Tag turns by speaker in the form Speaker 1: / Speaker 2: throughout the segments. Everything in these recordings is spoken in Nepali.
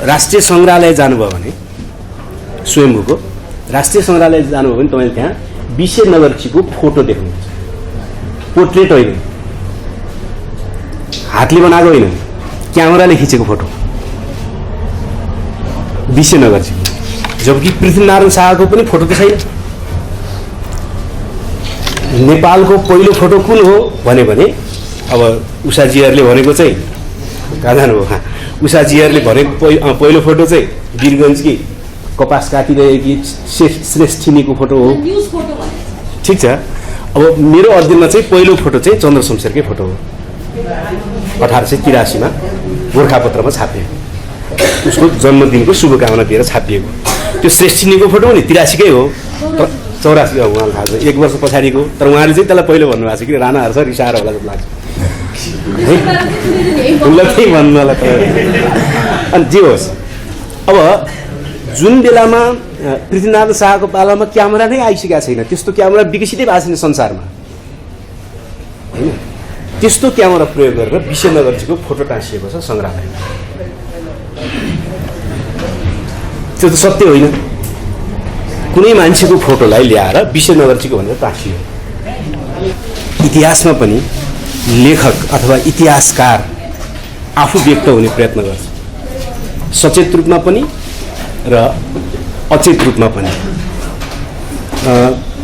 Speaker 1: राष्ट्रिय सङ्ग्रहालय जानुभयो भने स्वयम्भूको राष्ट्रिय सङ्ग्रहालय जानुभयो भने तपाईँले त्यहाँ विशे नगरजीको फोटो देख्नुहुन्छ। पोर्ट्रेट होइन, हातले बनाएको होइन, क्यामेराले खिचेको फोटो विशे नगरजी। जबकि पृथ्वीनारायण शाहको पनि फोटो त छैन। नेपालको पहिलो फोटो कुन हो भने अब उषाजीहरूले भनेको चाहिँ कहाँ जानुभयो, उषाजीहरूले भनेको पहिलो फोटो चाहिँ वीरगन्जकी कपास काटिरहेकी श्रेष्ठिनीको फोटो हो। ठिक छ। अब मेरो अध्ययनमा चाहिँ पहिलो फोटो चाहिँ चन्द्र शमशेरकै फोटो हो। 1883 गोर्खापत्रमा छापिएको, उसको जन्मदिनको शुभकामना दिएर छापिएको। त्यो श्रेष्ठिनीको फोटो पनि 83कै हो, तर 84 उहाँलाई थाहा छ, 1 वर्ष पछाडिको। तर उहाँले चाहिँ त्यसलाई पहिलो भन्नुभएको छ कि राणाहरू छ रिसाएर होला जस्तो लाग्छ। उसलाई त्यही भन्नु होला। अनि जे होस्, अब जुन बेलामा पृथ्वीनारायण शाहको पालामा क्यामेरा नै आइसकेको छैन, त्यस्तो क्यामेरा विकसितै भएको छैन संसारमा, होइन? त्यस्तो क्यामेरा प्रयोग गरेर विशे नगरजीको फोटो टाँसिएको छ सङ्ग्रहालयमा। त्यो त सत्य होइन। कुनै मान्छेको फोटोलाई ल्याएर विशे नगरजीको भनेर टाँसियो। इतिहासमा पनि लेखक अथवा इतिहासकार आफू व्यक्त हुने प्रयत्न गर्छ, सचेत रूपमा पनि र अचेत रूपमा पनि।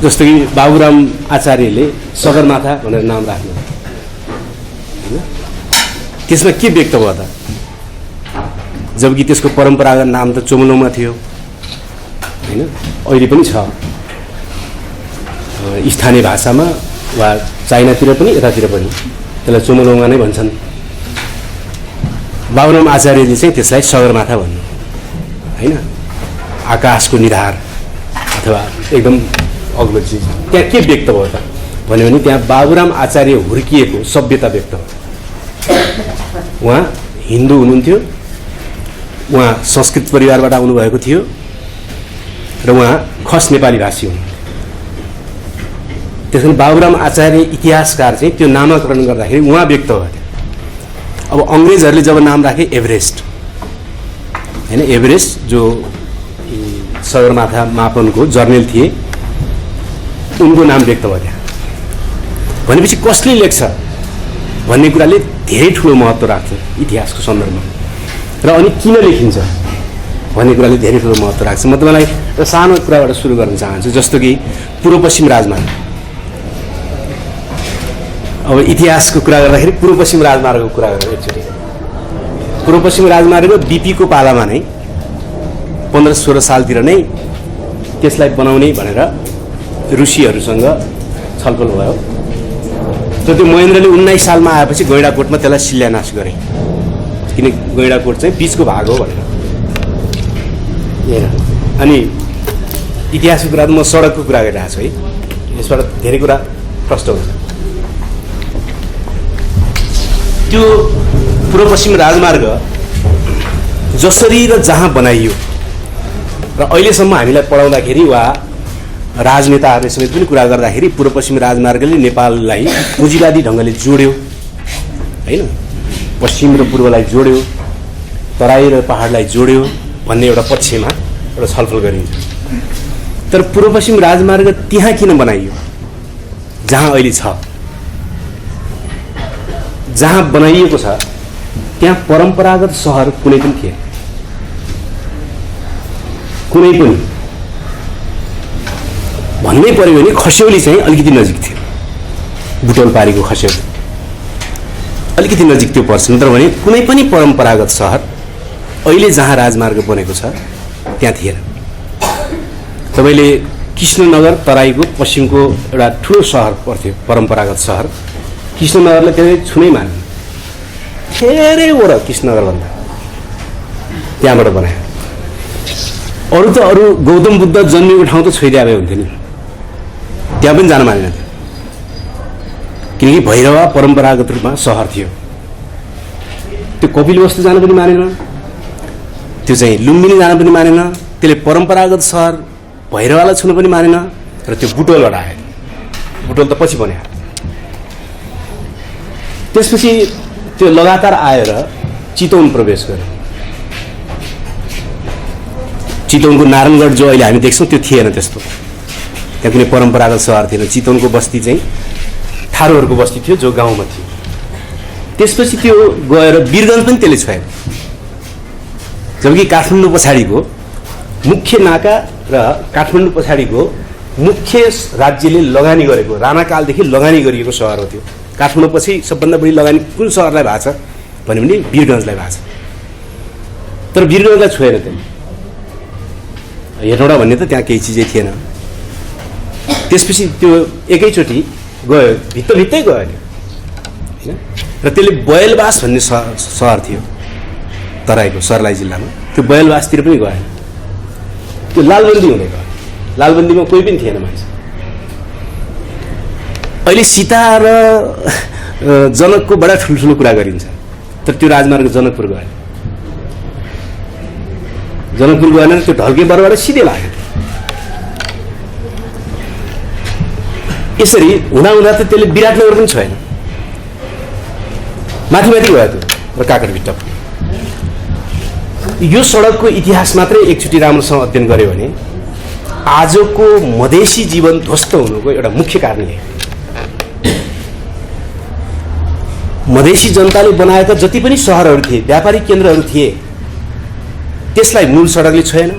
Speaker 1: जस्तो कि बाबुराम आचार्यले सगरमाथा भनेर नाम राख्नु, त्यसमा के व्यक्त भयो त? जबकि त्यसको परम्परागत नाम त चोमलोङमा थियो, होइन? अहिले पनि छ स्थानीय भाषामा वा चाइनातिर पनि यतातिर पनि त्यसलाई चोमलोङमा नै भन्छन्। बाबुराम आचार्यले चाहिँ त्यसलाई सगरमाथा भन्नु, होइन? आकाशको निधार अथवा एकदम अग्लो चिज। त्यहाँ के व्यक्त भयो त भन्यो भने त्यहाँ बाबुराम आचार्य हुर्किएको सभ्यता व्यक्त भयो। उहाँ हिन्दू हुनुहुन्थ्यो, उहाँ संस्कृत परिवारबाट आउनुभएको थियो र उहाँ खस नेपाली भाषी हुनुहुन्थ्यो। त्यसैले बाबुराम आचार्य इतिहासकार चाहिँ त्यो नामाकरण गर्दाखेरि उहाँ व्यक्त भयो। अब अङ्ग्रेजहरूले जब नाम राखे एभरेस्ट, होइन? एभरेस्ट जो सगरमाथा मापनको जर्नल थिए, उनको नाम व्यक्त भयो त्यहाँ। भनेपछि कसले लेख्छ भन्ने कुराले धेरै ठुलो महत्त्व राख्छ इतिहासको सन्दर्भमा। र अनि किन लेखिन्छ भन्ने कुराले धेरै ठुलो महत्त्व राख्छ। म तपाईँलाई एउटा सानो कुराबाट सुरु गर्न चाहन्छु। जस्तो कि पूर्व पश्चिम राजमार्ग। अब इतिहासको कुरा गर्दाखेरि पूर्व पश्चिम राजमार्गको कुरा गरौँ एकचोटि। पूर्व पश्चिम राजमार्ग बीपीको पालामा नै 1516 सालतिर नै त्यसलाई बनाउने भनेर रुसीहरूसँग छलफल भयो। तर त्यो महेन्द्रले 19 सालमा आएपछि गैँडाकोटमा त्यसलाई शिलान्यास गरे, किन गैँडाकोट चाहिँ बिचको भाग हो भनेर। अनि इतिहासको कुरा त म सडकको कुरा गरिरहेको छु है, यसबाट धेरै कुरा प्रष्ट हुन्छ। त्यो पूर्व पश्चिम राजमार्ग जसरी र जहाँ बनाइयो र अहिलेसम्म हामीलाई पढाउँदाखेरि वा राजनेताहरूले समेत पनि कुरा गर्दाखेरि पूर्व पश्चिम राजमार्गले नेपाललाई पुँजीवादी ढङ्गले जोड्यो, होइन? पश्चिम र पूर्वलाई जोड्यो, तराई र पहाडलाई जोड्यो भन्ने एउटा पक्षमा एउटा छलफल गरिन्छ। तर पूर्व पश्चिम राजमार्ग त्यहाँ किन बनाइयो जहाँ अहिले छ? जहाँ बनाइएको छ त्यहाँ परम्परागत सहर कुनै पनि थिएन, कुनै पनि। भन्नै पर्यो भने खस्यौली चाहिँ अलिकति नजिक थियो, बुटोलपारीको खस्यौली अलिकति नजिक त्यो पर्छ। नत्र भने कुनै पनि परम्परागत सहर अहिले जहाँ राजमार्ग बनेको छ त्यहाँ थिएन। तपाईँले कृष्णनगर तराईको पश्चिमको एउटा ठुलो सहर पर्थ्यो, परम्परागत सहर। कृष्णनगरलाई त्यसले छुनै मान्दैन, धेरै वर कृष्णनगरभन्दा त्यहाँबाट बनायो। अरू त अरू गौतम बुद्ध जन्मेको ठाउँ त छोइदिया भए हुन्थ्यो नि, त्यहाँ पनि जान मानेन थियो, किनकि भैरवा परम्परागत रूपमा सहर थियो। त्यो कपिलवस्तु जान पनि मानेन, त्यो चाहिँ लुम्बिनी जान पनि मानेन, त्यसले परम्परागत सहर भैरवालाई छुन पनि मानेन। र त्यो बुटोलबाट आयो, बुटोल त पछि बन्यो। त्यसपछि त्यो लगातार आएर चितवन प्रवेश गर्यो। चितवनको नारायणगढ जो अहिले हामी देख्छौँ त्यो थिएन त्यस्तो, त्यहाँ कुनै परम्परागत सहर थिएन। चितवनको बस्ती चाहिँ थारूहरूको बस्ती थियो जो गाउँमा थियो। त्यसपछि त्यो गएर वीरगञ्ज पनि त्यसले छोयो, जबकि काठमाडौँ पछाडिको मुख्य नाका र काठमाडौँ पछाडिको मुख्य राज्यले लगानी गरेको राणाकालदेखि लगानी गरिएको सहर हो त्यो। काठमाडौँ पछि सबभन्दा बढी लगानी कुन सहरलाई भएको छ भन्यो भने वीरगञ्जलाई भएको छ, तर वीरगञ्जलाई छोएन त्यसले। हेटौँडा भन्ने त त्यहाँ केही चिजै थिएन। त्यसपछि त्यो एकैचोटि गयो, भित्तै गयो होइन। र त्यसले बयलबास भन्ने सहर थियो तराईको सर्लाही जिल्लामा, त्यो बयलबासतिर पनि गएन, त्यो लालबन्दी हुँदै गयो। लालबन्दीमा कोही पनि थिएन मान्छे। अहिले सीता र जनकको बडा ठुल्ठुलो कुरा गरिन्छ, तर त्यो राजमार्ग जनकपुर गएन। जनकपुर गएन, त्यो ढल्के बरबाट सिधै लाग्यो। यसरी हुँदा त त्यसले विराटनगर पनि छोएन, माथि गयो त्यो र काकरभिट्टा। यो सडकको इतिहास मात्रै एकचोटि राम्रोसँग अध्ययन गर्यो भने आजको मधेसी जीवन ध्वस्त हुनुको एउटा मुख्य कारण यही। मधेसी जनताले बनाएका जति पनि सहरहरू थिए, व्यापारिक केन्द्रहरू थिए, त्यसलाई मूल सडकले छोएन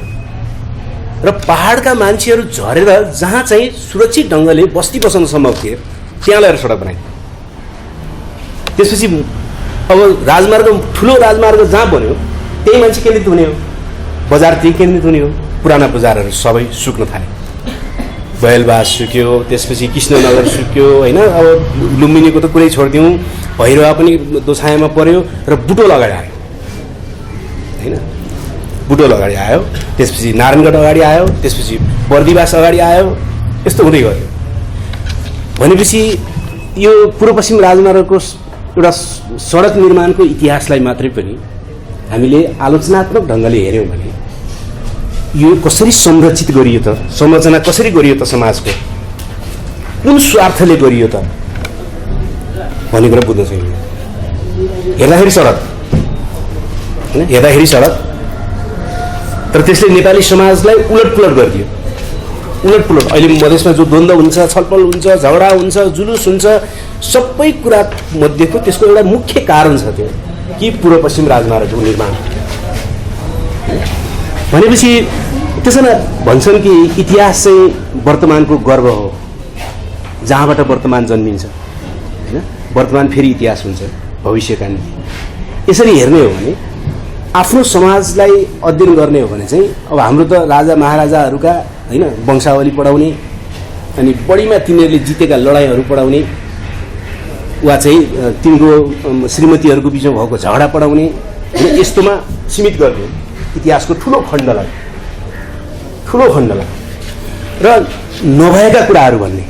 Speaker 1: र पहाडका मान्छेहरू झरेर जहाँ चाहिँ सुरक्षित ढङ्गले बस्ती बसाउन सम्भव थिए त्यहाँ ल्याएर सडक बनाए। त्यसपछि अब राजमार्ग, ठुलो राजमार्ग जहाँ बन्यो त्यही मान्छे केन्द्रित हुने हो, बजार त्यही केन्द्रित हुने हो। पुराना बजारहरू सबै सुक्न थाले, बयलबास सुक्यो, त्यसपछि कृष्णनगर सुक्यो होइन। अब लुम्बिनीको त कुरै छोडिदिउँ, भैरवा पनि दोछायामा पर्यो र बुटोल अगाडि आयो होइन। बुटोल अगाडि आयो, त्यसपछि नारायणगढ अगाडि आयो, त्यसपछि बर्दिवास अगाडि आयो, यस्तो हुँदै गयो। भनेपछि यो पूर्व पश्चिम राजमार्गको एउटा सडक निर्माणको इतिहासलाई मात्रै पनि हामीले आलोचनात्मक ढङ्गले हेऱ्यौँ भने यो कसरी संरचित गरियो त, संरचना कसरी गरियो त, समाजको कुन स्वार्थले गरियो त भन्ने कुरा बुझ्न सकिन्छ। हेर्दाखेरि सडक होइन, हेर्दाखेरि सडक, तर त्यसले नेपाली समाजलाई उलटपुलट गरिदियो। उलटपुलट अहिले मधेसमा जो द्वन्द्व हुन्छ, छलफल हुन्छ, झगडा हुन्छ, जुलुस हुन्छ, सबै कुरा मध्येको त्यसको एउटा मुख्य कारण छ त्यो कि पूर्व पश्चिम राजमार्गको निर्माण। भनेपछि त्यसो न भन्छन् कि इतिहास चाहिँ वर्तमानको गर्व हो, जहाँबाट वर्तमान जन्मिन्छ होइन, वर्तमान फेरि इतिहास हुन्छ भविष्यका निम्ति। यसरी हेर्ने हो भने आफ्नो समाजलाई अध्ययन गर्ने हो भने चाहिँ अब हाम्रो त राजा महाराजाहरूका होइन वंशावली पढाउने, अनि बढीमा तिनीहरूले जितेका लडाइँहरू पढाउने, वा चाहिँ तिनको श्रीमतीहरूको बिचमा भएको झगडा पढाउने, यस्तोमा सीमित गर्ने इतिहासको ठुलो खण्डलाई र नभएका कुराहरू भन्ने।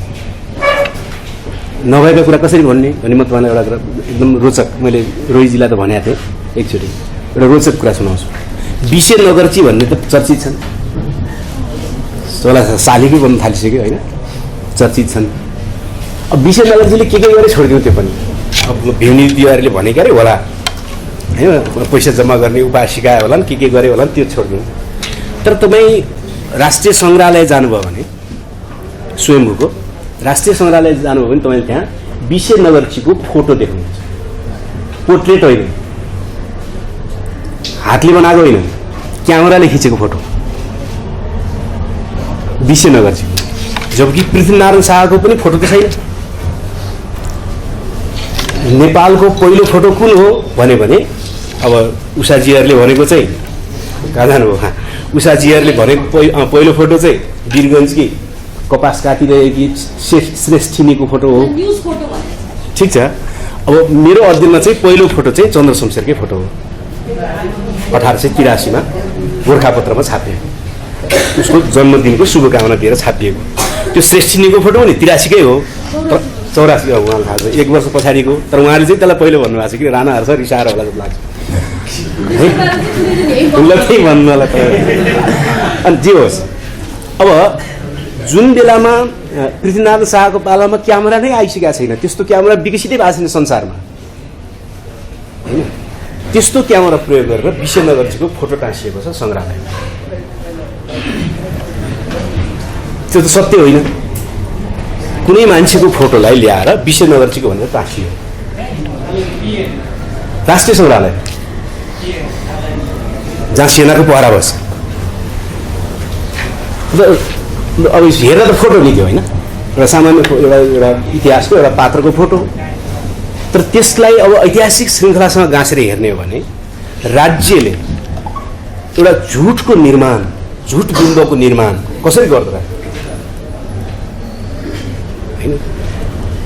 Speaker 1: नभएका कुरा कसरी भन्ने भने म तपाईँलाई एउटा एकदम रोचक, मैले रोहिजीलाई त भनेको थिएँ, एकचोटि एउटा रोचक कुरा सुनाउँछु। विषयनगरची भन्ने त चर्चित छन्, सालीकै बन्न थालिसक्यो होइन, चर्चित छन्। अब विषयनगरजीले के गरे छोडिदिउँ त्यो पनि। अब भिउनी तिवारीले भनेको अरे होला होइन, पैसा जम्मा गर्ने उपाय सिकायो होला, के गरे होला त्यो छोडिदिउँ। तर तपाईँ राष्ट्रिय सङ्ग्रहालय जानुभयो भने, स्वयम्भूको राष्ट्रिय सङ्ग्रहालय जानुभयो भने तपाईँले त्यहाँ विषयनगरजीको फोटो देख्नुहुन्छ। पोर्ट्रेट होइन, हातले बनाएको होइन, क्यामेराले खिचेको फोटो विषयनगरजी। जबकि पृथ्वीनारायण शाहको पनि फोटो त छैन। नेपालको पहिलो फोटो कुन हो भने अब उषाजीहरूले भनेको चाहिँ कहाँ जानुभयो, उषाजीहरूले भनेको पहिलो फोटो चाहिँ वीरगञ्जकी कपास काटिरहेकी श्रेष्ठिनीको फोटो हो। ठिक छ। अब मेरो अध्ययनमा चाहिँ पहिलो फोटो चाहिँ चन्द्र शमशेरकै फोटो हो, 1883 गोर्खापत्रमा छापिएको, उसको जन्मदिनको शुभकामना दिएर छापिएको। त्यो श्रेष्ठिनीको फोटो नि 83कै हो, 84 हो उहाँलाई थाहा छ, 1 वर्ष पछाडिको। तर उहाँले चाहिँ त्यसलाई पहिलो भन्नुभएको छ कि राणाहरू छ रिसाएर होला जस्तो लाग्छ उसलाई त्यही भन्नु होला। अनि जे होस्, अब जुन बेलामा पृथ्वीनारायण शाहको पालामा क्यामेरा नै आइसकेको छैन, त्यस्तो क्यामेरा विकसितै भएको छैन संसारमा होइन, त्यस्तो क्यामेरा प्रयोग गरेर विषयनगरजीको फोटो टाँसिएको छ सङ्ग्रहालयमा। त्यो त सत्य होइन। कुनै मान्छेको फोटोलाई ल्याएर विश्वनगरजीको भनेर टाँसियो। राष्ट्रिय सङ्ग्रहालय जहाँ सेनाको पहरा बस्छ। अब हेर्दा त फोटो नि थियो होइन, एउटा सामान्य एउटा इतिहासको एउटा पात्रको फोटो। तर त्यसलाई अब ऐतिहासिक श्रृङ्खलासँग गाँसेर हेर्ने हो भने राज्यले एउटा झुटको निर्माण, झुट बिम्बको निर्माण कसरी गर्दो रहेछ होइन।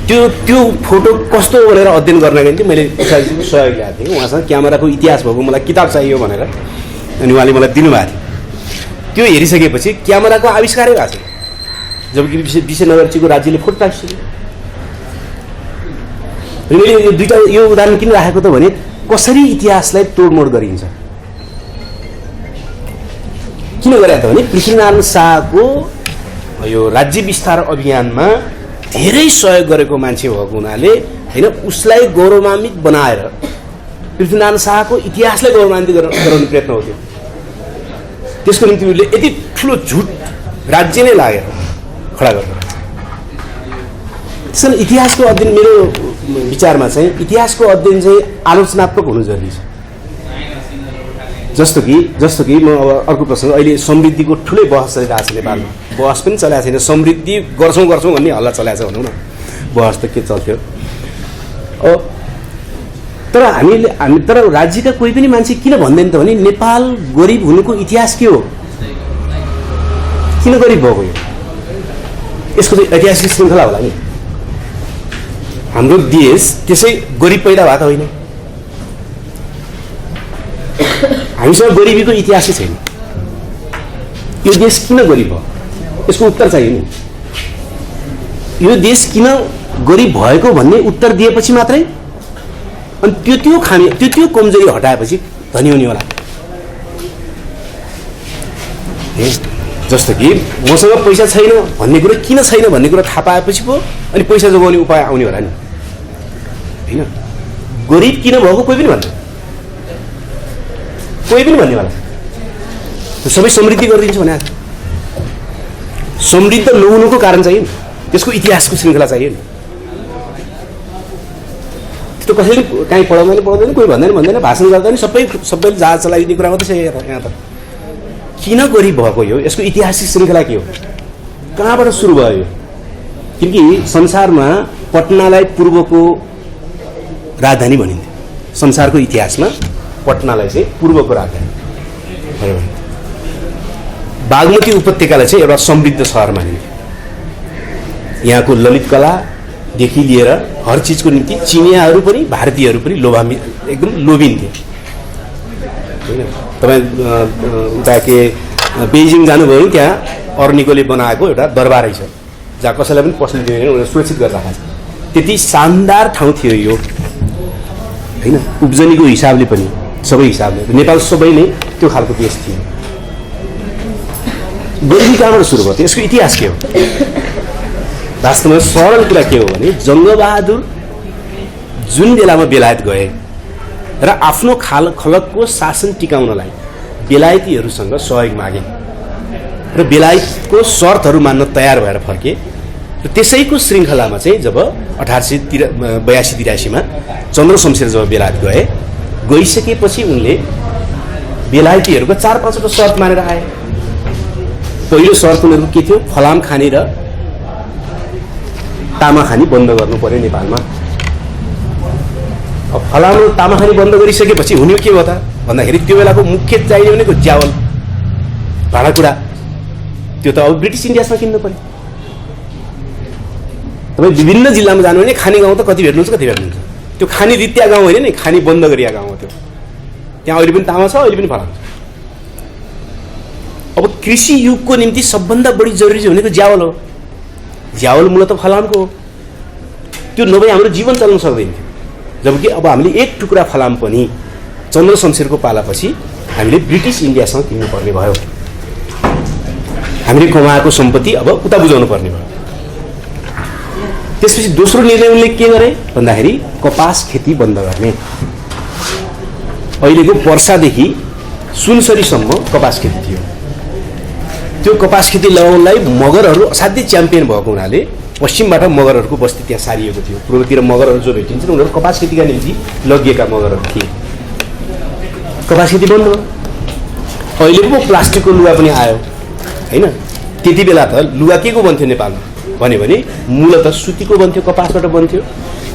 Speaker 1: त्यो फोटो कस्तो भनेर अध्ययन गर्नका निम्ति मैले उषाजीको सहयोग ल्याएको थिएँ। उहाँसँग क्यामेराको इतिहास भएको मलाई किताब चाहियो भनेर, अनि उहाँले मलाई दिनुभएको थियो। त्यो हेरिसकेपछि क्यामेराको आविष्कारै भएको छैन, जबकि विश्वनगरजीको राज्यले फोटो राखिसक्यो। मैले यो दुईवटा यो उदाहरण किन राखेको त भने कसरी इतिहासलाई तोडमोड गरिन्छ। किन गरे त भने पृथ्वीनारायण शाहको यो राज्य विस्तार अभियानमा धेरै सहयोग गरेको मान्छे भएको हुनाले होइन, उसलाई गौरवान्वित बनाएर पृथ्वीनारायण शाहको इतिहासलाई गौरवान्वित गराउने प्रयत्न हो त्यो। त्यसको निम्ति उसले यति ठुलो झुट राज्य नै लागेर खडा गर्दो रहेछ। त्यसैले इतिहासको अध्ययन मेरो विचारमा चाहिँ इतिहासको अध्ययन चाहिँ आलोचनात्मक हुनु जरुरी छ। जस्तो कि म अब अर्को प्रसङ्ग, अहिले समृद्धिको ठुलै बहस चलिरहेको छ नेपालमा। बहस पनि चलेको छैन, समृद्धि गर्छौँ भन्ने हल्ला चलाएको छ भनौँ न। बहस त के चल्थ्यो। तर राज्यका कोही पनि मान्छे किन भन्दैन त भने नेपाल गरिब हुनुको इतिहास के हो, किन गरिब भएको यो, यसको चाहिँ ऐतिहासिक श्रृङ्खला होला नि। हाम्रो देश त्यसै गरिब पैदा भएको होइन, हामीसँग गरिबीको इतिहासै छैन। यो देश किन गरिब भयो यसको उत्तर चाहियो नि। यो देश किन गरिब भएको भन्ने उत्तर दिएपछि मात्रै, अनि त्यो खामी त्यो कमजोरी हटाएपछि धनी हुने होला। जस्तो कि मसँग पैसा छैन भन्ने कुरो किन छैन भन्ने कुरो थाहा पाएपछि पो अनि पैसा जोगाउने उपाय आउने होला नि होइन। गरिब किन भएको कोही पनि भन्ने होला। सबै समृद्धि गरिदिन्छ भने समृद्ध नहुनुको कारण चाहियो, त्यसको इतिहासको श्रृङ्खला चाहियो नि। त्यो कसैले काहीँ पढाउँदैन, कोही भन्दैन, भाषण गर्दैन, सबैले जहाज चलाइदिने कुरा मात्रै छ यहाँ त। किन गरिब भएको यो, यसको ऐतिहासिक श्रृङ्खला के हो, कहाँबाट सुरु भयो यो? किनकि संसारमा पटनालाई पूर्वको राजधानी भनिन्थ्यो। संसारको इतिहासमा पटनालाई चाहिँ पूर्वको राजधानी। बागमती उपत्यकालाई चाहिँ एउटा समृद्ध सहर मानिन्थ्यो। यहाँको ललित कलादेखि लिएर हर चिजको निम्ति चिनियाहरू पनि भारतीयहरू पनि एकदम लोभिन्थे होइन। तपाईँ उता के बेजिङ जानुभयो भने त्यहाँ अर्निकोले बनाएको एउटा दरबारै छ जहाँ कसैलाई पनि पस्न दिँदैन, उनीहरू सुरक्षित गरेर राखेको छ। त्यति शानदार ठाउँ थियो यो होइन, उब्जनीको हिसाबले पनि सबै हिसाबले नेपाल सबै नै त्यो खालको देश थियो। गरिबी कहाँबाट सुरु भयो, यसको इतिहास के हो? वास्तवमा सरल कुरा के हो भने जङ्गबहादुर जुन बेलामा बेलायत गए र आफ्नो खलकको शासन टिकाउनलाई बेलायतीहरूसँग सहयोग मागे र बेलायतको शर्तहरू मान्न तयार भएर फर्के। र त्यसैको श्रृङ्खलामा चाहिँ जब 1882-83 चन्द्र शमशेर जब बेलायत गइसकेपछि उनले बेलायतीहरूको 4-5 शर्त मानेर आए। पहिलो शर्त उनीहरूको के थियो? फलाम खानी र तामा खानी बन्द गर्नु पर्यो नेपालमा। अब फलाम र तामा खानी बन्द गरिसकेपछि हुने के हो त भन्दाखेरि त्यो बेलाको मुख्य चाहिने भनेको ज्यावल, भाँडाकुँडा। त्यो त अब ब्रिटिस इन्डियासँग किन्नु पर्यो। तपाईँ विभिन्न जिल्लामा जानु भने खानी गाउँ त कति भेट्नुहुन्छ, त्यो खानी रित्या गाउँ होइन नि, खानी बन्द गरिया गाउँ हो त्यो। त्यहाँ अहिले पनि तामा छ, अहिले पनि फलाम छ। अब कृषि युगको निम्ति सबभन्दा बढी जरुरी भनेको ज्यावल हो। ज्यावल मूलत फलामको हो। त्यो नभए हाम्रो जीवन चल्न सक्दैन थियो। जबकि अब हामीले एक टुक्रा फलाम पनि चन्द्र शमशेरको पालापछि हामीले ब्रिटिस इन्डियासँग किन्नुपर्ने भयो। हामीले कमाएको सम्पत्ति अब उता बुझाउनु पर्ने भयो। त्यसपछि दोस्रो निर्णय उनले के गरे भन्दाखेरि कपास खेती बन्द गर्ने। अहिलेको पर्सादेखि सुनसरीसम्म कपास खेती थियो। त्यो कपास खेती लगाउनलाई मगरहरू असाध्यै च्याम्पियन भएको हुनाले पश्चिमबाट मगरहरूको बस्ती त्यहाँ सारिएको थियो। पूर्वतिर मगरहरू जो भेटिन्छन् उनीहरू कपास खेतीका निम्ति लगिएका मगरहरू थिए। कपास खेती बन्द भयो। अहिले पो प्लास्टिकको लुगा पनि आयो होइन। त्यति बेला त लुगा के को बन्थ्यो नेपालमा भने मूलत सुतीको बन्थ्यो, कपासबाट बन्थ्यो,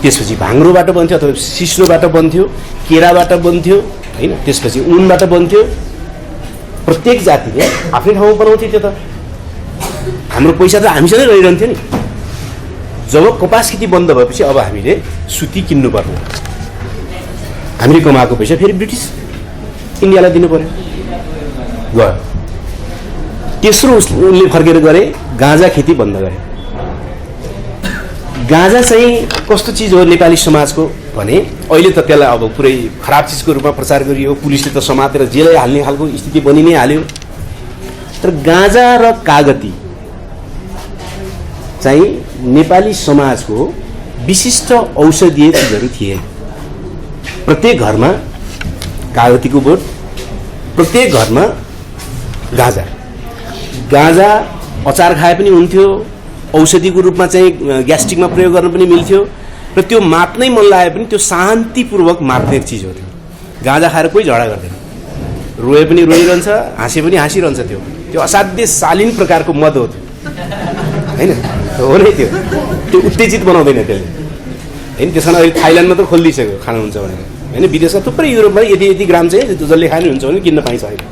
Speaker 1: त्यसपछि भाङ्रोबाट बन्थ्यो अथवा सिस्रोबाट बन्थ्यो, केराबाट बन्थ्यो होइन, त्यसपछि ऊनबाट बन्थ्यो। प्रत्येक जातिले आफ्नै ठाउँमा बनाउँथ्यो। त्यो त हाम्रो पैसा त हामीसँगै रहिरहन्थ्यो नि। जब कपास खेती बन्द भएपछि अब हामीले सुती किन्नु पर्ने, हामीले कमाएको पैसा फेरि ब्रिटिस इन्डियालाई दिनु पर्यो। गयो। तेस्रो उसले फर्केर गरे गाँजा खेती बन्द गरे। गाँजा चाहिँ कस्तो चिज हो नेपाली समाजको भने अहिले त त्यसलाई अब पुरै खराब चिजको रूपमा प्रचार गरियो, पुलिसले त समातेर जेलै हाल्ने खालको स्थिति बनि नै हाल्यो। तर गाँजा र कागती चाहिँ नेपाली समाजको विशिष्ट औषधीय चिजहरू थिए। प्रत्येक घरमा कागतीको बोट, प्रत्येक घरमा गाँजा अचार खाए पनि हुन्थ्यो, औषधिको रूपमा चाहिँ ग्यास्ट्रिकमा प्रयोग गर्न पनि मिल्थ्यो र त्यो मात्नै मन लागे पनि त्यो शान्तिपूर्वक मात्ने चिज हो। त्यो गाँजा खाएर कोही झगडा गर्दैन, रोए पनि रोइरहन्छ, हाँसे पनि हाँसिरहन्छ। त्यो असाध्य शालीन प्रकारको मद हो त्यो होइन। हो नै त्यो उत्तेजित बनाउँदैन त्यसले होइन। त्यसमा अहिले थाइल्यान्डमा त खोलिदिइसक्यो खानुहुन्छ भनेर होइन। विदेशका थुप्रै युरोपमा यति ग्राम चाहिँ जसले खानुहुन्छ भने किन्न पाइन्छ अहिले।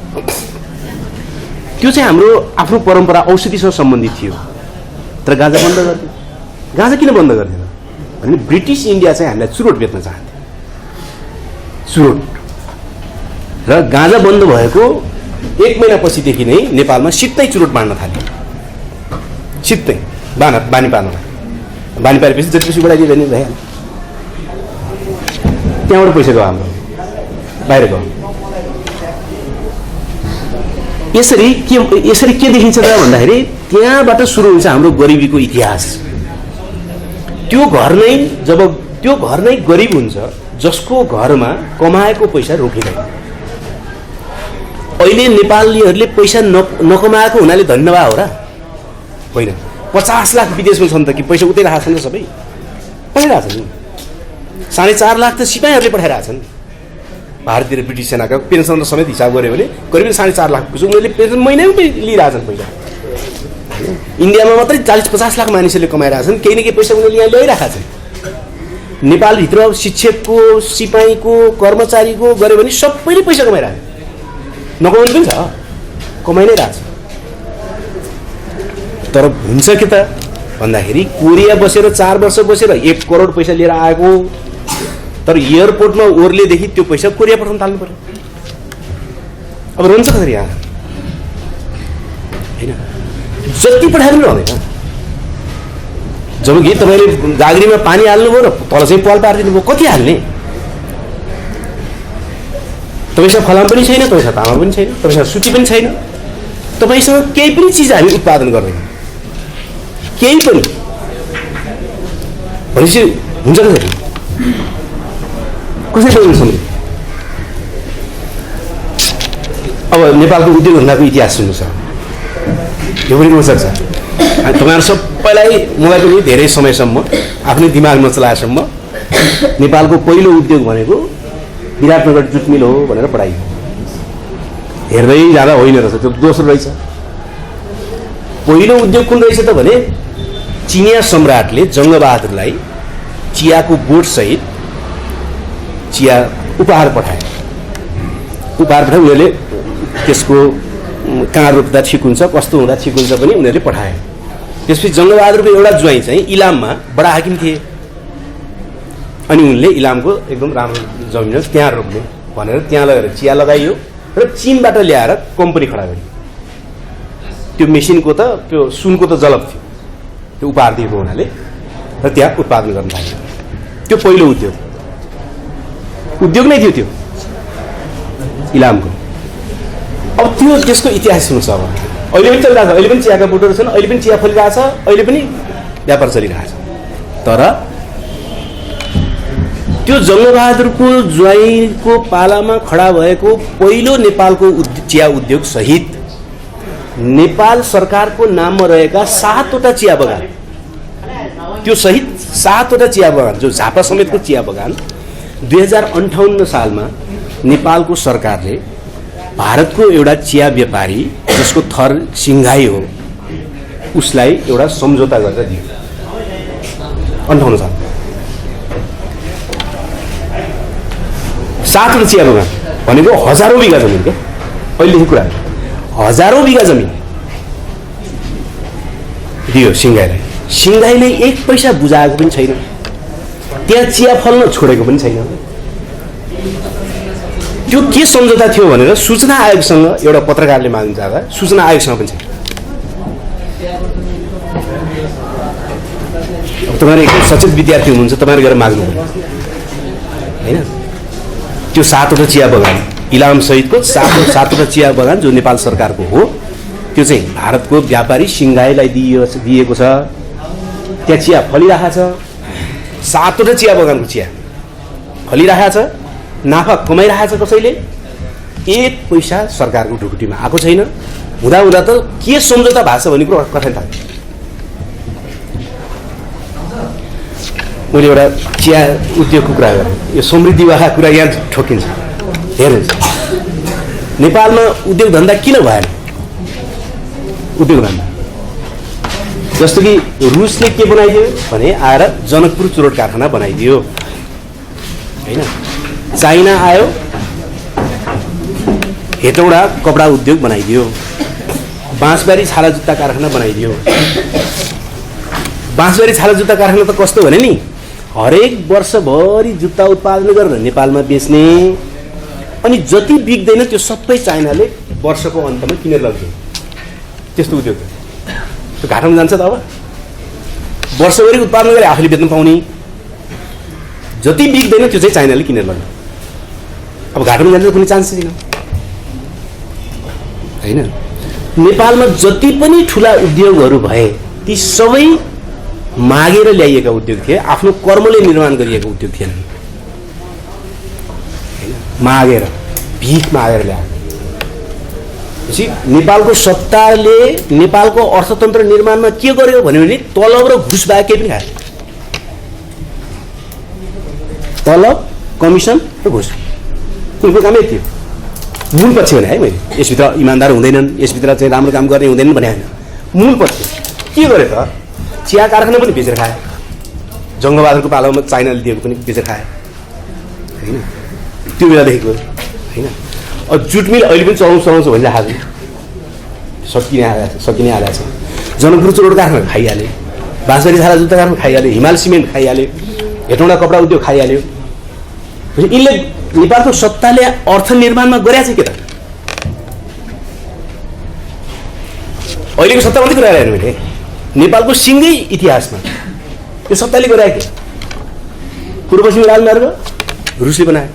Speaker 1: त्यो चाहिँ हाम्रो आफ्नो परम्परा औषधिसँग सम्बन्धित थियो। तर गाँजा बन्द गरिदियो। गाँजा किन बन्द गरिदियो भने ब्रिटिस इन्डिया चाहिँ हामीलाई चुरोट बेच्न चाहन्थ्यो। चुरोट र गाँजा बन्द भएको 1 महिनापछिदेखि नै नेपालमा सित्तै चुरोट बाँड्न थाल्यो। सित्तै बानी पार्नलाई बानी पारेपछि जतिपछि बढाइदियो भने भइहाल्यो। त्यहाँबाट पैसा गयो हाम्रो बाहिर गयो। यसरी के देखिन्छ त भन्दाखेरि त्यहाँबाट सुरु हुन्छ हाम्रो गरिबीको इतिहास। त्यो घर नै गरिब हुन्छ जसको घरमा कमाएको पैसा रोकिँदैन। अहिले नेपालीहरूले पैसा नकमाएको हुनाले धन्यवाद हो र होइन। 50 लाख विदेशमा छन् त कि पैसा उतै राखेको छन् सबै पठाइरहेको छन्। 4.5 लाख त सिपाहीहरूले पठाइरहेछन्। भारतीय ब्रिटिस सेनाका पेन्सन समेत हिसाब गऱ्यो भने करिब 4.5 लाख उनीहरूले पेन्सन महिनामै लिइरहेछन् पैसा। इन्डियामा मात्रै 40-50 लाख मानिसहरूले कमाइरहेछन्, केही न केही पैसा उनीहरूले यहाँ ल्याइरहेका छन्। नेपालभित्र शिक्षकको, सिपाहीको, कर्मचारीको गऱ्यो भने सबैले पैसा कमाइरहेको, नकमाउनु पनि छ, कमाइ नै रहेछ। तर हुन्छ के त भन्दाखेरि कोरिया बसेर 4 वर्ष बसेर 1 करोड पैसा लिएर आएको, तर एयरपोर्टमा ओर्लेदेखि त्यो पैसा कोरिया पठाउन थाल्नु पर्यो। अब रहन्छ कसरी यहाँ होइन। जति पठाएर पनि रहँदैन। जब कि तपाईँले गाग्रीमा पानी हाल्नुभयो र तल चाहिँ पाल पारिदिनु भयो, कति हाल्ने? तपाईँसँग फलाम पनि छैन, तपाईँसँग तामा पनि छैन, तपाईँसँग सुती पनि छैन, तपाईँसँग केही पनि चिज हामी उत्पादन गर्दैनौँ, केही पनि। भनेपछि हुन्छ कसरी? कसरी सम्झिनु? अब नेपालको उद्योग धन्दाको इतिहास सुन्नुहोस्। यो पनि रोचक छ। तपाईँहरू सबैलाई, मलाई पनि धेरै समयसम्म आफ्नै दिमागमा चलाएसम्म नेपालको पहिलो उद्योग भनेको विराटनगर जुट मिल हो भनेर पढाइयो। हेर्दै जाँदा होइन रहेछ, त्यो दोस्रो रहेछ। पहिलो उद्योग कुन रहेछ त भने चिनिया सम्राटले जङ्गबहादुरलाई चियाको बोटसहित चिया उपहार पठाए। उनीहरूले त्यसको कहाँ रोप्दा ठिक हुन्छ, कस्तो हुँदा ठिक हुन्छ पनि उनीहरूले पठाए। त्यसपछि जङ्गबहादुरको एउटा ज्वाइँ चाहिँ इलाममा बडा हाकिम थिए। अनि उनले इलामको एकदम राम्रो जमिन त्यहाँ रोप्ने भनेर त्यहाँ लगेर चिया लगाइयो र चीनबाट ल्याएर कम्पनी खडा गरियो। त्यो मेसिनको त त्यो सुनको त जलप थियो, त्यो उपहार दिएको हुनाले, र त्यहाँ उत्पादन गर्न थाल्यो। त्यो पहिलो उद्योग नै थियो त्यो इलामको। अब त्यसको इतिहास सुन्नुहोस्। अब अहिले पनि चलिरहेको छ, अहिले पनि चियाका बोटहरू छन्, अहिले पनि चिया फलिरहेको छ, अहिले पनि व्यापार चलिरहेको छ। तर त्यो जङ्गबहादुरको ज्वाइँको पालामा खडा भएको पहिलो नेपालको चिया उद्योग सहित नेपाल सरकारको नाममा रहेका 7वटा चिया बगान, त्यो सहित 7वटा चिया बगान जो झापा समेतको चिया बगान 2058 सालमा नेपालको सरकारले भारतको एउटा चिया व्यापारी जसको थर सिंघाई हो उसलाई एउटा सम्झौता गरेर दियो 58 साल। 7वटा चिया बगान भनेको हजारौं बिघा जमिन के अहिलेको कुरा, हजारौं बिघा जमिन दियो सिंघाईलाई। सिंघाईले 1 पैसा बुझाएको पनि छैन, त्यहाँ चिया फल्न छोडेको पनि छैन। त्यो के सम्झौता थियो भनेर सूचना आयोगसँग एउटा पत्रकारले माग्न जाँदा सूचना आयोगसँग पनि छैन। तपाईहरु एकदम सचेत विद्यार्थी हुनुहुन्छ, तपाईहरु गएर माग्नु हैन। त्यो 7वटा चिया बगान इलाम सहितको 7वटा चिया बगान जो नेपाल सरकारको हो त्यो चाहिँ भारतको व्यापारी सिंघाईलाई दिएको छ। त्यहाँ चिया फलिरहेको छ, 7वटा चिया बगानको चिया फलिरहेको छ, नाफा कमाइरहेको छ कसैले, 1 पैसा सरकारको ढुकुटीमा आएको छैन। हुँदा हुँदा त के सम्झौता भएको छ भन्ने कुरो कथन थाल्यो। मैले एउटा चिया उद्योगको कुरा गरेँ, यो समृद्धिवाला कुरा यहाँ ठोकिन्छ। हेर्नुहोस् नेपालमा उद्योग धन्दा किन भएन? उद्योग धन्दा जस्तो कि रुसले के बनाइदियो भने आएर जनकपुर चुरोट कारखाना बनाइदियो हैन। चाइना आयो हेटौडा कपडा उद्योग बनाइदियो, बाँसबारी छाला जुत्ता कारखाना बनाइदियो। बाँसबारी छाला जुत्ता कारखाना त कस्तो भने नि हरेक वर्षभरि जुत्ता उत्पादन गरेर नेपालमा बेच्ने, अनि जति बिक्दैन त्यो सबै चाइनाले वर्षको अन्तमा किनेर लग्छ। त्यस्तो उद्योग त्यो घाटामा जान्छ त। अब वर्षभरि उत्पादन गरे आफूले बेच्न पाउने, जति बिक्दैन त्यो चाहिँ चाइनाले किनेर लग्छ। अब घाटामा जान्छ कुनै चान्स छैन हैन। नेपालमा जति पनि ठुला उद्योगहरू भए ती सबै मागेर ल्याइएका उद्योग थिए, आफ्नो कर्मले निर्माण गरिएका उद्योग थिएन। मागेर भीख मागेर ल्याए। नेपालको सत्ताले नेपालको अर्थतन्त्र निर्माणमा के गर्यो भने तलब र घुस बाहेक केही पनि खाए। तलब, कमिसन र घुस कुनै कामै थियो। मूल पक्ष भने है मैले यसभित्र इमान्दार हुँदैनन्, यसभित्र चाहिँ राम्रो काम गर्ने हुँदैनन् भने होइन। मूल पक्ष के गरे त? चिया कारखाना पनि बेचेर खाए, जङ्गबहादुरको पालामा चाइनाले दिएको पनि बेचेर खाए हैन। त्यो बेलादेखिको हैन। अब जुट मिल अहिले पनि चलाउँछ भनिरहेको छ, सकिने आएको छ। जनकपुर चुरोट कारखाना खाइहाले, बाँसबारी छाला जुत्ता कारखाना खाइहाले, हिमाल सिमेन्ट खाइहाले, हेटौँडा कपडा उद्योग खाइहाल्यो। यिनले नेपालको सत्ताले अर्थ निर्माणमा गरेछ के त? अहिलेको सत्ता मात्रै कुरा हेर्नु मैले नेपालको सिङ्गै इतिहासमा यो सत्ताले गरे के? पूर्व पश्चिम राजमार्ग रुसले बनायो,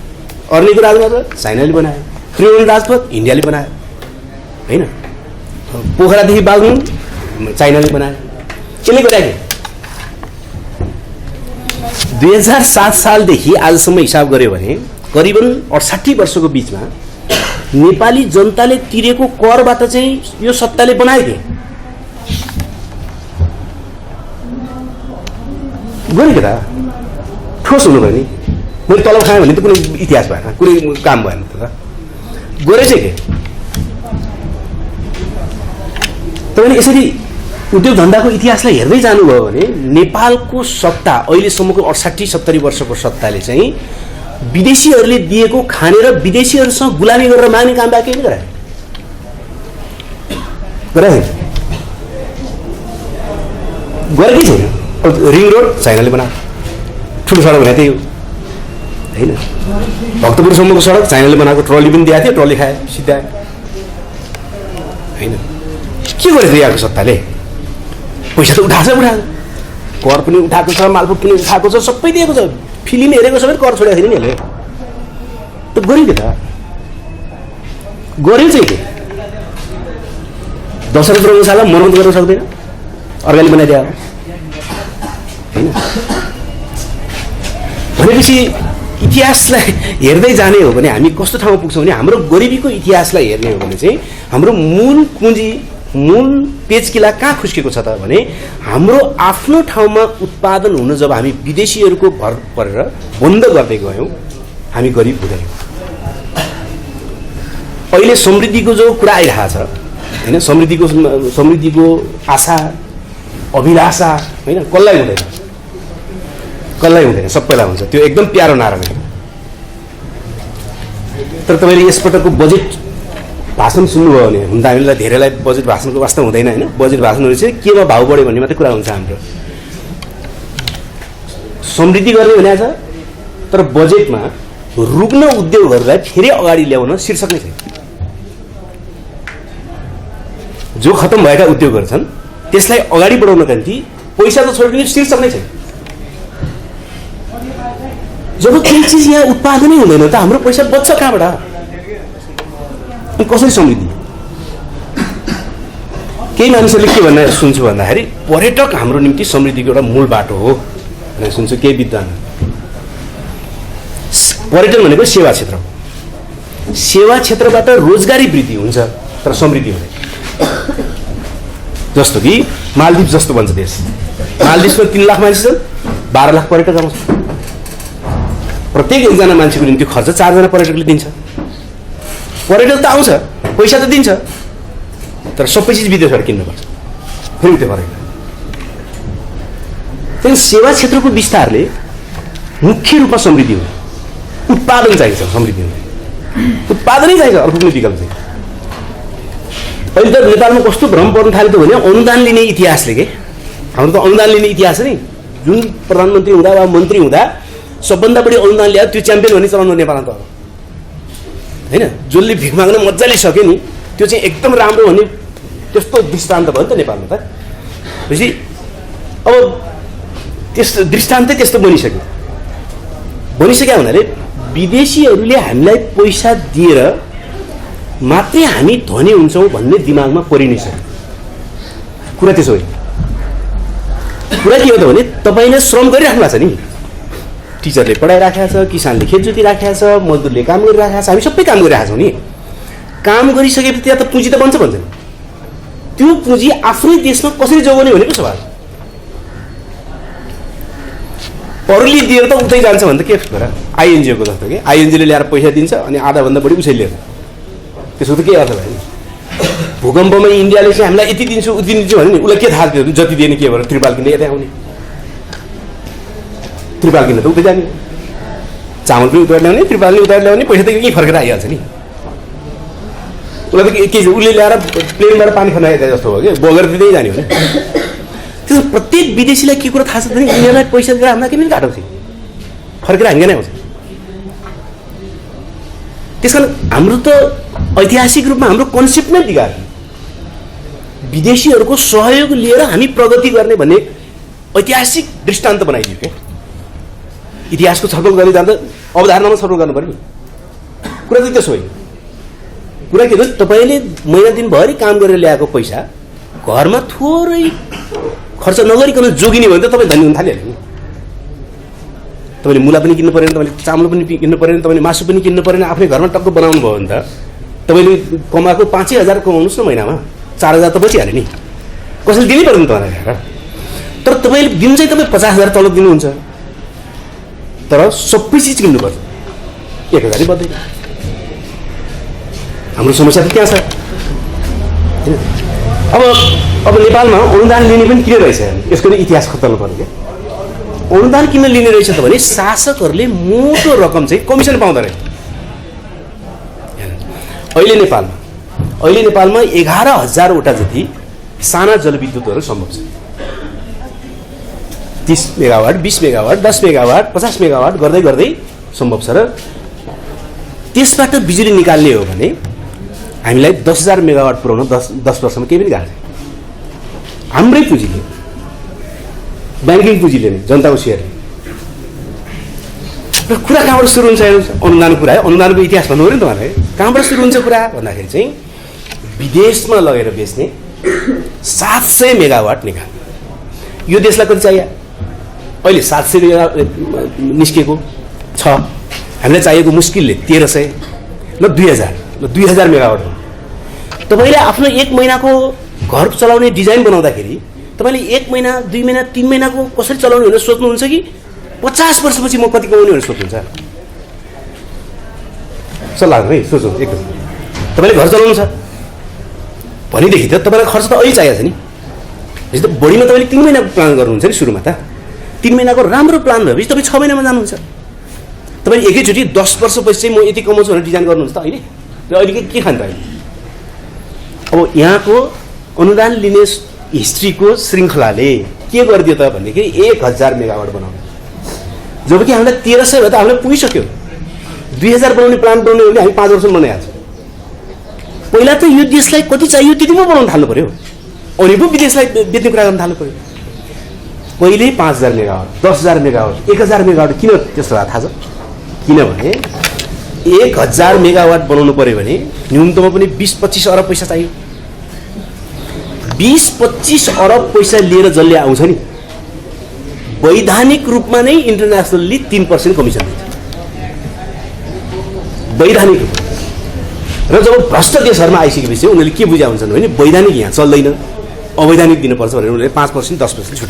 Speaker 1: अर्नीको राजमार्ग चाइनाले बनायो, त्रिभुवन राजपथ इन्डियाले बनायो हैन, पोखरादेखि बागलुङ चाइनाले बनायो। यसले गरे के? 2007 सालदेखि आजसम्म हिसाब गर्यो भने करिबन 68 वर्षको बिचमा नेपाली जनताले तिरेको करबाट चाहिँ यो सत्ताले बनायो के? गरे के त? ठोस हुनु भयो नि। मैले तलब खाएँ भने त कुनै इतिहास भएन, कुनै काम भएन त। गरे चाहिँ के? तपाईँले यसरी उद्योग धन्दाको इतिहासलाई हेर्दै जानुभयो भने नेपालको सत्ता अहिलेसम्मको 68-70 वर्षको सत्ताले चाहिँ विदेशीहरूले दिएको खानेर विदेशीहरूसँग गुलामी गरेर माग्ने काम बाँकी नै गरायो। गरेकै छैन। रिङ रोड चाइनाले बनायो, ठुलो सडक भने त्यही हो होइन। भक्तपुरसम्मको सडक चाइनाले बनाएको, ट्रली पनि दिएको थियो, ट्रली खायो सिद्धायो होइन। के गरेको यहाँको सत्ताले? पैसा त उठाएको छ, कर पनि उठाएको छ, मालपोत पनि उठाएको छ, सबै दिएको छ। फिल्म हेरेको सबै कर छोडेको छैन नि यसले त। गर्यो के त? गर्यो चाहिँ के? दशरथ रङ्गशाला मर्मत गर्न सक्दैन, अर्काले बनाइदियो होइन। भनेपछि इतिहासलाई हेर्दै जाने हो भने हामी कस्तो ठाउँमा पुग्छौँ भने हाम्रो गरिबीको इतिहासलाई हेर्ने हो भने चाहिँ हाम्रो मूल पुँजी मूल पेचकिला कहाँ खुस्केको छ त भने हाम्रो आफ्नो ठाउँमा उत्पादन हुन जब हामी विदेशीहरूको भर परेर बन्द गर्दै गयौँ हामी गरिब हुँदैनौँ। अहिले समृद्धिको जो कुरा आइरहेको छ हैन, समृद्धिको आशा अभिलाषा हैन, कसलाई हुँदैन, सबैलाई हुन्छ। त्यो एकदम प्यारो नारा हो। तर तपाईँले यसपटकको बजेट भाषण सुन्नुभयो भने हुन त हामीलाई धेरैलाई बजेट भाषणको वास्ता हुँदैन हैन। बजेट भाषणहरू चाहिँ केमा भाउ बढ्यो भन्ने मात्रै कुरा हुन्छ। हाम्रो समृद्धि गर्ने भनेको छ, तर बजेटमा रुग्न उद्योगहरूलाई फेरि अगाडि ल्याउन शीर्षक नै छैन। जो खत्तम भएका उद्योगहरू छन् त्यसलाई अगाडि बढाउनका निम्ति पैसा त छोड्ने शीर्षक नै छैन। जब केही चिज यहाँ उत्पादनै हुँदैन त हाम्रो पैसा बच्छ कहाँबाट? कसरी समृद्धि? केही मानिसहरूले के भन्दा सुन्छु भन्दाखेरि पर्यटक हाम्रो निम्ति समृद्धिको एउटा मूल बाटो हो भनेर सुन्छु। केही विद्वान पर्यटन भनेको सेवा क्षेत्र हो। सेवा क्षेत्रबाट रोजगारी वृद्धि हुन्छ तर समृद्धि हुँदैन। जस्तो कि मालदिव जस्तो भन्छ देश, मालदिवमा 3 लाख मान्छे छन्, 12 लाख पर्यटक आउँछ। प्रत्येक एकजना मान्छेको निम्ति खर्च 4 जना पर्यटकले दिन्छ। पर्यटक त आउँछ, पैसा त दिन्छ, तर सबै चिज विदेशबाट किन्नुपर्छ, फेरि त्यो पर्यटक। त्यही सेवा क्षेत्रको विस्तारले मुख्य रूपमा समृद्धि हो। उत्पादन चाहिन्छ समृद्धि हुने, उत्पादनै चाहिन्छ, अर्को कुनै विकल्प छैन। अहिले त नेपालमा कस्तो भ्रम पर्न थाल्यो त भने अनुदान लिने इतिहासले के हाम्रो त अनुदान लिने इतिहास छ नि। जुन प्रधानमन्त्री हुँदा वा मन्त्री हुँदा सबभन्दा बढी अनुदान ल्यायो त्यो च्याम्पियन भन्ने चलाउनु नेपालमा त होइन। जसले भिख माग्न मजाले सक्यो नि त्यो चाहिँ एकदम राम्रो भन्ने त्यस्तो दृष्टान्त भयो नि त नेपालमा त। भनेपछि अब त्यस्तो दृष्टान्तै त्यस्तो बनिसक्यो हुनाले विदेशीहरूले हामीलाई पैसा दिएर मात्रै हामी धनी हुन्छौँ भन्ने दिमागमा परिनैसक्यो। कुरा त्यसो होइन। कुरा के हो त भने तपाईँले श्रम गरिराख्नु भएको छ नि। टिचरले पढाइराखेको छ, किसानले खेत जोतिराखेको छ, मजदुरले काम गरिराखेको छ, हामी सबै काम गरिरहेका छौँ नि। काम गरिसकेपछि त्यहाँ त पुँजी त बन्छ भन्छ। त्यो पुँजी आफ्नै देशमा कसरी जोगाउने भनेको सवाल। अरूले दिएर त उतै जान्छ भने त के भएर आइएनजिओको जस्तो कि आइएनजिओले ल्याएर पैसा दिन्छ अनि आधाभन्दा बढी उसैले लिएर, त्यसको त केही अर्थ भएन। भूकम्पमा इन्डियाले चाहिँ हामीलाई यति दिन्छु उति दिन्छु भने नि उसलाई के थाहा थियो? जति दिने के भएर त्रिपाल किन्ने यतै आउने, त्रिपाल किन्न त उतै जाने, चामल पनि उतार ल्याउने, त्रिपाल पनि उतार ल्याउने, पैसा त केही फर्केर आइहाल्छ नि। उसलाई त के उसले ल्याएर प्लेनबाट पानी खनाए जस्तो हो कि बगेर दिँदै जाने हो नि। त्यसो प्रत्येक विदेशीलाई के कुरा थाहा छ भने यिनीहरूलाई पैसा दिएर हामीलाई केही पनि घाटो थियो, फर्केर हामी नै आउँछ। त्यस कारण हाम्रो त ऐतिहासिक रूपमा हाम्रो कन्सेप्ट नै बिगार। विदेशीहरूको सहयोग लिएर हामी प्रगति गर्ने भन्ने ऐतिहासिक दृष्टान्त बनाइदियो क्या। इतिहासको छलफल गर्ने जाँदा अवधारणामा छलफल गर्नु पर्यो नि। कुरा चाहिँ त्यसो होइन। कुरा के भन्छ तपाईँले महिना दिनभरि काम गरेर ल्याएको पैसा घरमा थोरै खर्च नगरिकन जोगिने भने त तपाईँ धनी हुन थालिहाल्यो नि। तपाईँले मुला पनि किन्नु परेन, तपाईँले चामल पनि किन्नु परेन, तपाईँले मासु पनि किन्नु परेन, आफ्नै घरमा टक्क बनाउनु भयो भने त तपाईँले कमाएको 5,000 कमाउनुहोस् न महिनामा 4,000 त बचिहाल्यो नि। कसैले दिनै पर्दैन तपाईँलाई ल्याएर। तर तपाईँले दिन चाहिँ तपाईँ 50,000 तलब दिनुहुन्छ, तर सबै चिज किन्नुपर्छ, 1,000 बढ्दैन। हाम्रो समस्या त त्यहाँ छ। अब नेपालमा अनुदान लिने पनि किन रहेछ? यसको नि इतिहास खत्तम पर्यो क्या। अनुदान किन लिने रहेछ त भने शासकहरूले मोटो रकम चाहिँ कमिसन पाउँदो रहेछ। अहिले नेपालमा 11,000वटा जति साना जलविद्युतहरू सम्भव छ। 30 मेगावाट, 20 मेगावाट, 10 मेगावाट, 50 मेगावाट गर्दै गर्दै सम्भव छ। र त्यसबाट बिजुली निकाल्ने हो भने हामीलाई 10,000 मेगावाट पुर्याउन 10 वर्षमा केही पनि गाह्रो छैन। हाम्रै पुँजीले, ब्याङ्किङ पुँजीले नै, जनताको सेयरले। र कुरा कहाँबाट सुरु हुन्छ हेर्नुहोस्, अनुदानको कुरा है। अनुदानको इतिहास भन्नु पऱ्यो नि तपाईँलाई। कहाँबाट सुरु हुन्छ कुरा भन्दाखेरि चाहिँ विदेशमा लगेर बेच्ने 700 मेगावाट निकाल्ने। यो देशलाई कति चाहियो? अहिले 700 मेगावाट निस्केको छ, हामीलाई चाहिएको मुस्किलले 1300 ल 2000 मेगावाट हो। तपाईँले आफ्नो 1 महिनाको घर चलाउने डिजाइन बनाउँदाखेरि तपाईँले 1 महिना 2 महिना 3 महिनाको कसरी चलाउने भनेर सोच्नुहुन्छ कि 50 वर्षपछि म कति कमाउने भनेर सोच्नुहुन्छ? सल्लाह है, सोचौँ एकदम। तपाईँले घर चलाउनु छ भनेदेखि त तपाईँलाई खर्च त अहिले चाहिएको छ नि। जस्तो बढीमा तपाईँले 3 महिनाको प्लान गर्नुहुन्छ नि सुरुमा त। 3 महिनाको राम्रो प्लान भएपछि तपाईँ 6 महिनामा जानुहुन्छ। तपाईँले एकैचोटि 10 वर्षपछि चाहिँ म यति कमाउँछु भनेर डिजाइन गर्नुहुन्छ त अहिले? र अहिले के खान्छ अहिले? अब यहाँको अनुदान लिने हिस्ट्रीको श्रृङ्खलाले के गरिदियो त भनेदेखि 1000 मेगावाट बनाउनु, जबकि हामीलाई 1300 भयो त हामीलाई पुगिसक्यो। 2000 बनाउने प्लान बनाउने हो भने हामी 5 वर्षमा बनाइहाल्छौँ। पहिला त यो देशलाई कति चाहियो त्यति पो बनाउन थाल्नु पऱ्यो, अनि पो विदेशलाई बेच्ने कुरा गर्न थाल्नु पऱ्यो। पहिले 5000 मेगावाट, 10000 मेगावाट, 1000 मेगावाट किन त्यस्तो भएको थाहा छ? किनभने 1000 मेगावाट बनाउनु पर्यो भने न्यूनतम पनि 20-25 अरब पैसा चाहियो। 20-25 अरब पैसा लिएर जसले आउँछ नि, वैधानिक रूपमा नै इन्टरनेसनल्ली 3% कमिसन दिन्छ, वैधानिक रूपमा। र जब भ्रष्ट देशहरूमा आइसकेपछि उनीहरूले के बुझा हुन्छन् भने वैधानिक यहाँ चल्दैन, अवैधानिक दिनुपर्छ भनेर उनीहरूले 5% 10% छुट्याए।